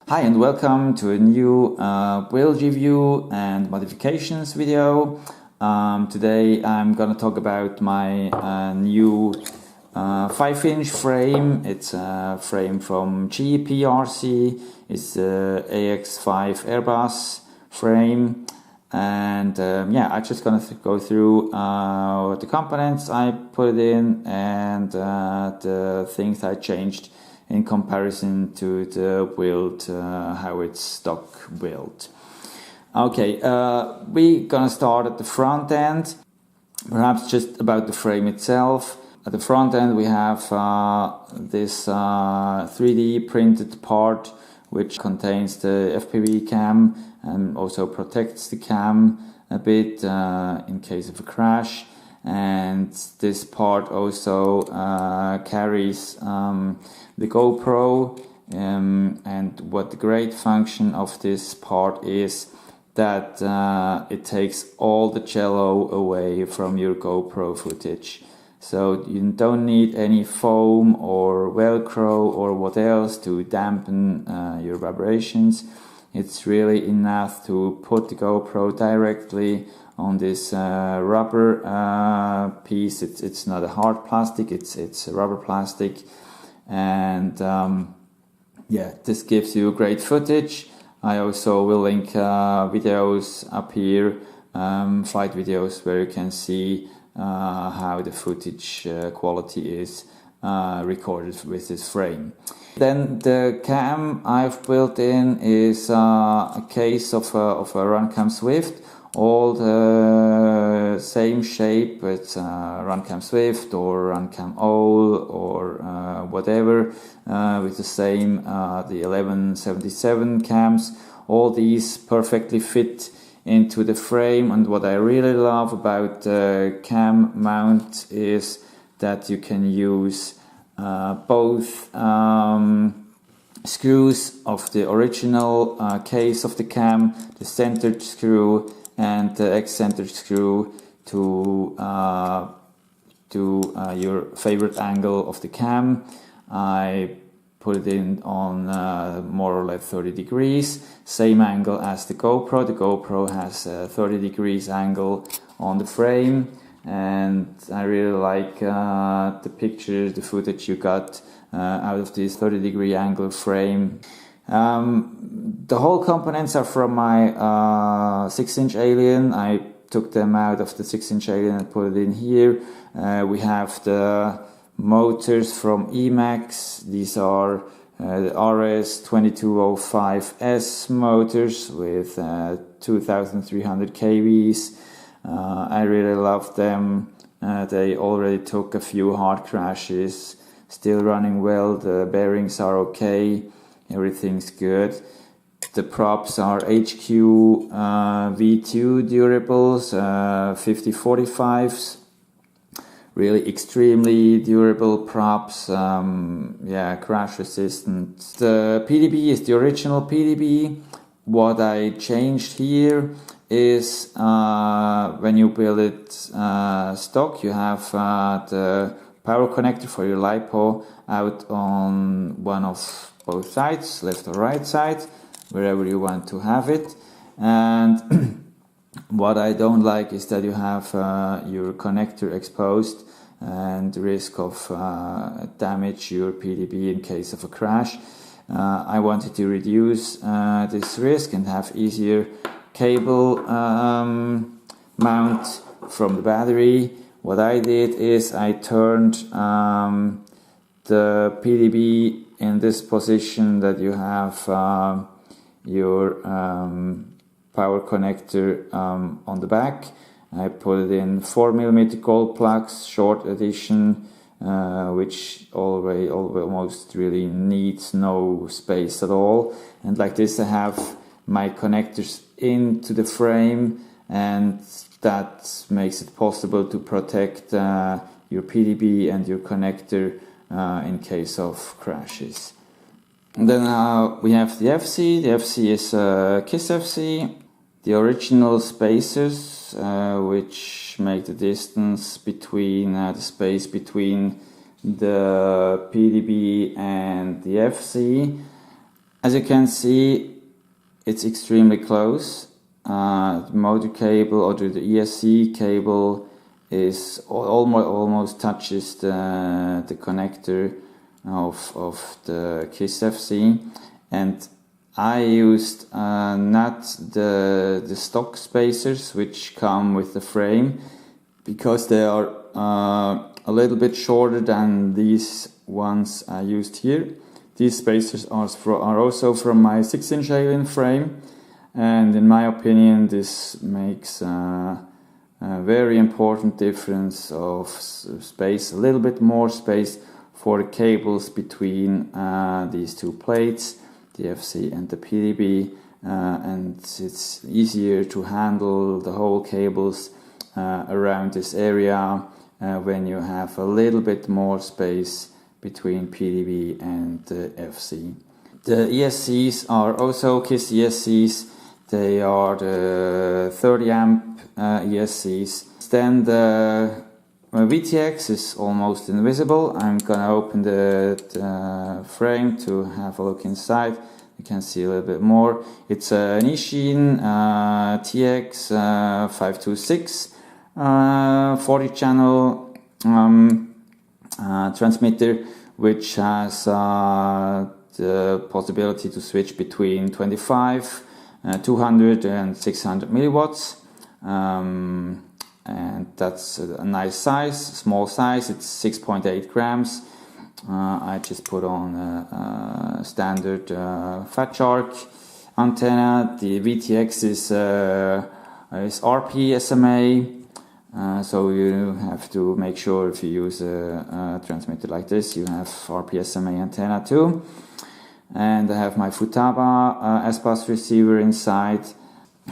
Hi and welcome to a new build review and modifications video. Today I'm gonna talk about my new 5-inch frame. It's a frame from GEPRC. It's the AX5 Airbus frame, and I'm just gonna go through the components I put in and the things I changed in comparison to the build, how it's stock built. Okay, we're gonna start at the front end, perhaps just about the frame itself. At the front end we have this 3D printed part which contains the FPV cam and also protects the cam a bit in case of a crash. And this part also carries the GoPro, and what the great function of this part is that it takes all the jello away from your GoPro footage. So you don't need any foam or Velcro or what else to dampen your vibrations. It's really enough to put the GoPro directly on this rubber piece. It's not a hard plastic, it's a rubber plastic, and this gives you great footage. I also will link videos up here, flight videos, where you can see how the footage quality is recorded with this frame. Then the cam I've built in is a case of a Runcam Swift. All the same shape. It's Runcam Swift or Runcam Owl or whatever, with the same the 1177 cams. All these perfectly fit into the frame, and what I really love about the cam mount is that you can use both screws of the original case of the cam, the centered screw and the eccentric screw to your favorite angle of the cam. I put it in on more or less 30 degrees, same angle as the GoPro. The GoPro has a 30 degrees angle on the frame, and I really like the picture, the footage you got out of this 30 degree angle frame. The whole components are from my 6-inch Alien. I took them out of the 6-inch Alien and put it in here. We have the motors from Emax. These are the RS2205S motors with 2300 kVs. I really love them. They already took a few hard crashes, still running well. The bearings are okay. Everything's good. The props are HQ V2 durables, 5045s. Really extremely durable props. Crash resistant. The PDB is the original PDB. What I changed here is when you build it stock, you have the power connector for your LiPo out on one of both sides, left or right side, wherever you want to have it. And what I don't like is that you have your connector exposed and the risk of damage your PDB in case of a crash. I wanted to reduce this risk and have easier cable mount from the battery. What I did is I turned the PDB in this position that you have your power connector on the back. I put it in 4mm gold plugs, short edition, which almost really needs no space at all. And like this I have my connectors into the frame, and that makes it possible to protect your PDB and your connector in case of crashes. And then we have the FC. The FC is KISS FC. The original spacers, which make the distance between the space between the PDB and the FC. As you can see, it's extremely close. The motor cable or the ESC cable is almost touches the connector of the KISS-FC, and I used not the stock spacers which come with the frame, because they are a little bit shorter than these ones I used here. These spacers are also from my 6-inch alien frame, and in my opinion this makes a very important difference of space, a little bit more space for the cables between these two plates, the FC and the PDB, and it's easier to handle the whole cables around this area when you have a little bit more space between PDB and the FC. The ESCs are also KISS ESCs. They are the 30 amp ESCs. Then the VTX is almost invisible. I'm gonna open the frame to have a look inside. You can see a little bit more. It's a Nissin TX526 40 channel transmitter, which has the possibility to switch between 25, 200 and 600 milliwatts, and that's a nice size, small size. It's 6.8 grams. I just put on a standard Fat Shark antenna. The VTX is RP SMA, so you have to make sure if you use a transmitter like this, you have RP SMA antenna too. And I have my Futaba S-Bus receiver inside.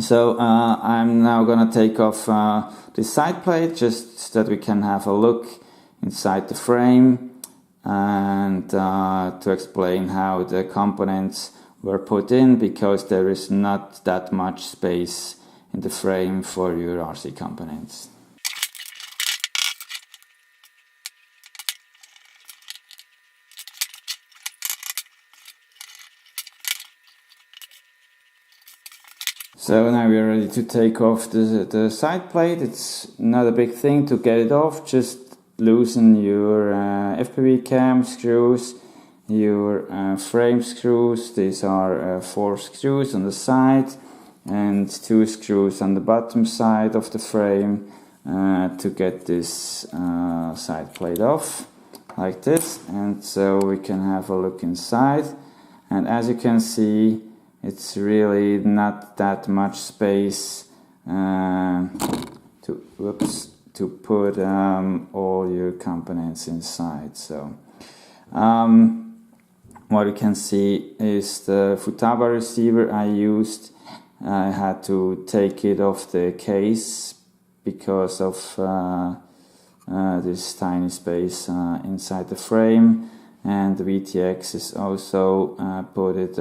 So I'm now gonna take off this side plate just so that we can have a look inside the frame, and to explain how the components were put in, because there is not that much space in the frame for your RC components. So now we're ready to take off the side plate. It's not a big thing to get it off. Just loosen your FPV cam screws, your frame screws. These are 4 screws on the side and 2 screws on the bottom side of the frame to get this side plate off like this. And so we can have a look inside, and as you can see, it's really not that much space to put all your components inside. So what you can see is the Futaba receiver I used. I had to take it off the case because of this tiny space inside the frame, and the VTX is also put it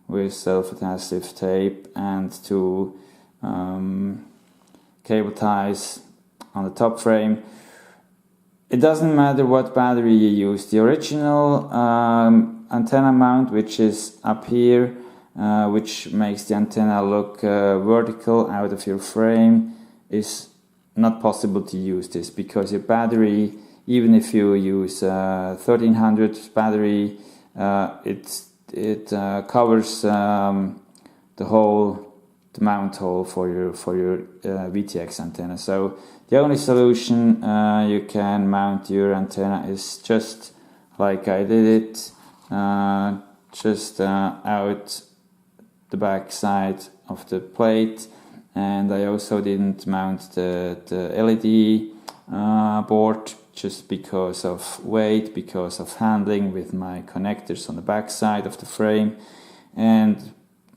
with self-adhesive tape and 2 cable ties on the top frame. It doesn't matter what battery you use. The original antenna mount, which is up here, which makes the antenna look vertical out of your frame, is not possible to use this, because your battery, even if you use 1300 battery, it covers the mount hole for your VTX antenna. So the only solution you can mount your antenna is just like I did it, just out the back side of the plate. And I also didn't mount the LED board, just because of weight, because of handling with my connectors on the back side of the frame, and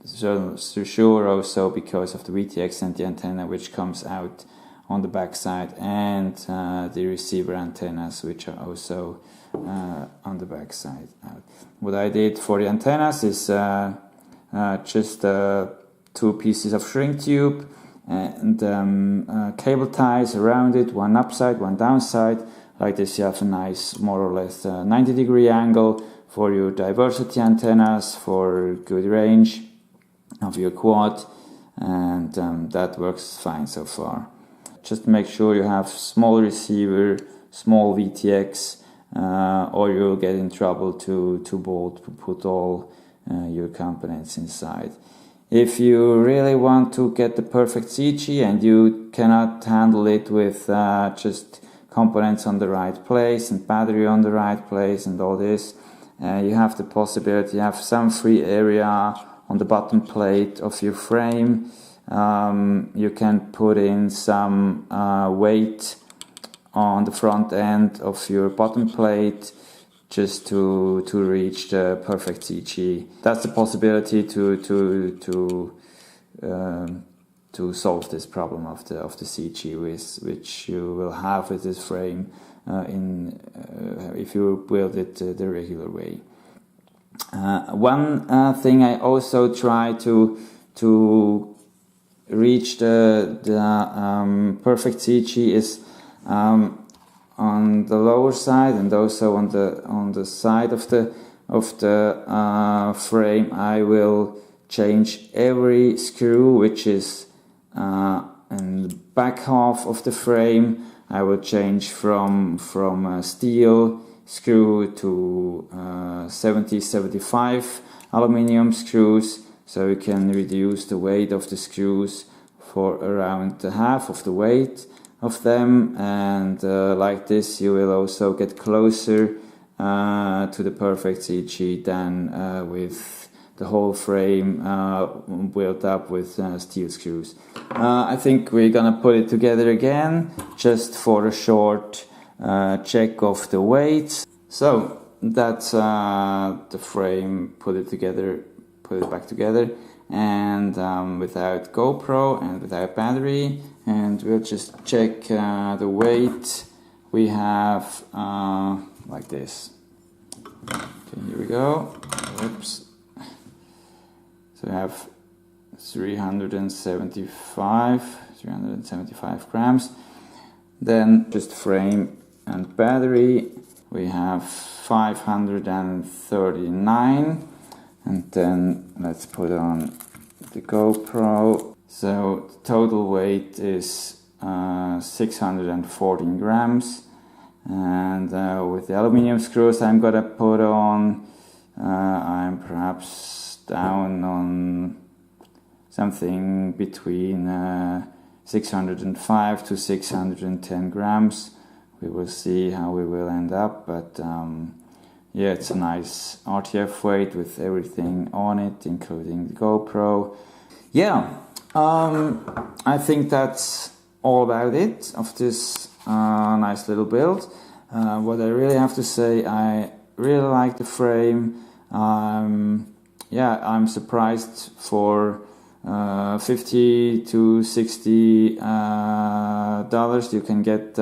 so sure also because of the VTX and the antenna which comes out on the back side, and the receiver antennas which are also on the back side out. What I did for the antennas is just 2 pieces of shrink tube and cable ties around it, one upside, one downside. Like this you have a nice, more or less 90-degree angle for your diversity antennas, for good range of your quad, and that works fine so far. Just make sure you have small receiver, small VTX, or you'll get in trouble to put all your components inside. If you really want to get the perfect CG and you cannot handle it with just components on the right place and battery on the right place and all this, you have the possibility, you have some free area on the bottom plate of your frame. You can put in some weight on the front end of your bottom plate just to reach the perfect CG. That's the possibility to solve this problem of the CG which you will have with this frame if you build it the regular way. One thing I also try to reach the perfect CG is on the lower side and also on the side of the frame. I will change every screw which is in the back half of the frame. I will change from steel screw to 70-75 aluminium screws, so you can reduce the weight of the screws for around half of the weight of them, and like this you will also get closer to the perfect CG than with the whole frame built up with steel screws. I think we're gonna put it together again just for a short check of the weights. So that's the frame, put it back together, and without GoPro and without battery, and we'll just check the weight. We have like this. Okay, here we go. Oops. So we have 375 grams. Then just frame and battery, we have 539, and then let's put on the GoPro. So the total weight is 614 grams, and with the aluminium screws I'm gonna put on, I'm perhaps down on something between 605 to 610 grams. We will see how we will end up, but yeah, it's a nice RTF weight with everything on it, including the GoPro. Yeah, I think that's all about it of this nice little build. What I really have to say, I really like the frame. Yeah, I'm surprised for $50 to $60 you can get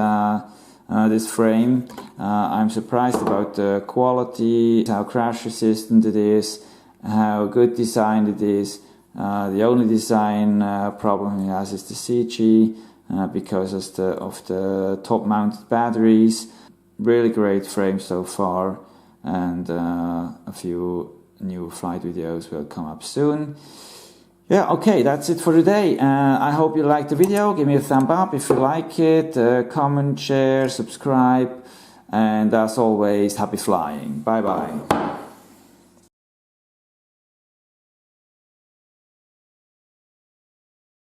this frame. I'm surprised about the quality, how crash resistant it is, how good designed it is. The only design problem it has is the CG because of the top mounted batteries. Really great frame so far, and a few new flight videos will come up soon. Yeah, okay, that's it for today. I hope you liked the video. Give me a thumb up if you like it, comment, share, subscribe, and as always, happy flying. Bye bye.